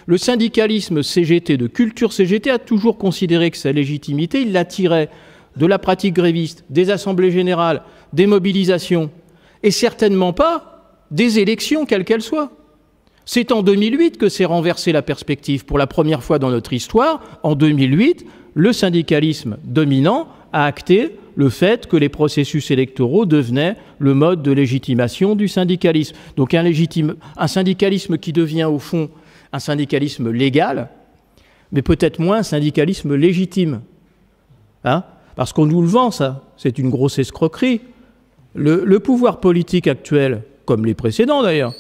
Le syndicalisme CGT, de culture CGT, a toujours considéré que sa légitimité, il la tirait de la pratique gréviste, des assemblées générales, des mobilisations, et certainement pas des élections, quelles qu'elles soient. C'est en 2008 que s'est renversée la perspective. Pour la première fois dans notre histoire, en 2008, le syndicalisme dominant a acté le fait que les processus électoraux devenaient le mode de légitimation du syndicalisme. Donc un syndicalisme qui devient au fond un syndicalisme légal, mais peut-être moins un syndicalisme légitime. Hein? Parce qu'on nous le vend, ça. C'est une grosse escroquerie. Le pouvoir politique actuel, comme les précédents d'ailleurs,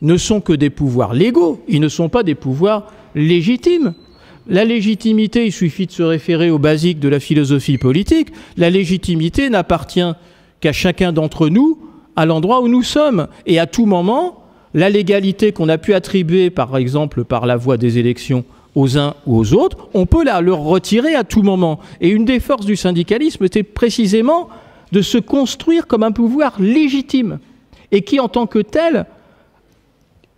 ne sont que des pouvoirs légaux. Ils ne sont pas des pouvoirs légitimes. La légitimité, il suffit de se référer aux basiques de la philosophie politique. La légitimité n'appartient qu'à chacun d'entre nous, à l'endroit où nous sommes. Et à tout moment, la légalité qu'on a pu attribuer, par exemple, par la voie des élections aux uns ou aux autres, on peut leur retirer à tout moment. Et une des forces du syndicalisme était précisément de se construire comme un pouvoir légitime et qui, en tant que tel,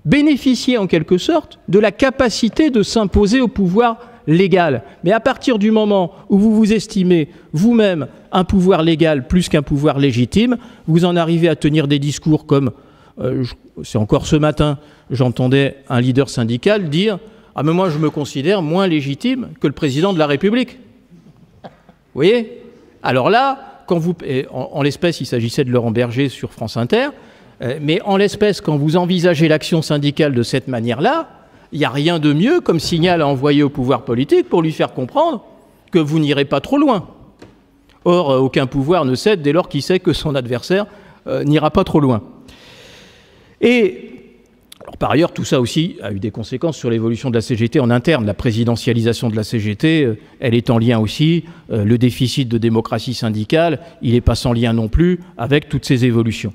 bénéficier en quelque sorte de la capacité de s'imposer au pouvoir légal. Mais à partir du moment où vous vous estimez vous-même un pouvoir légal plus qu'un pouvoir légitime, vous en arrivez à tenir des discours comme, c'est encore ce matin, j'entendais un leader syndical dire « Ah mais moi je me considère moins légitime que le président de la République ». Vous voyez? Alors là, quand vous, en l'espèce il s'agissait de Laurent Berger sur France Inter, mais en l'espèce, quand vous envisagez l'action syndicale de cette manière-là, il n'y a rien de mieux comme signal à envoyer au pouvoir politique pour lui faire comprendre que vous n'irez pas trop loin. Or, aucun pouvoir ne cède dès lors qu'il sait que son adversaire n'ira pas trop loin. Et, alors, par ailleurs, tout ça aussi a eu des conséquences sur l'évolution de la CGT en interne. La présidentialisation de la CGT, elle est en lien aussi. Le déficit de démocratie syndicale, il n'est pas sans lien non plus avec toutes ces évolutions.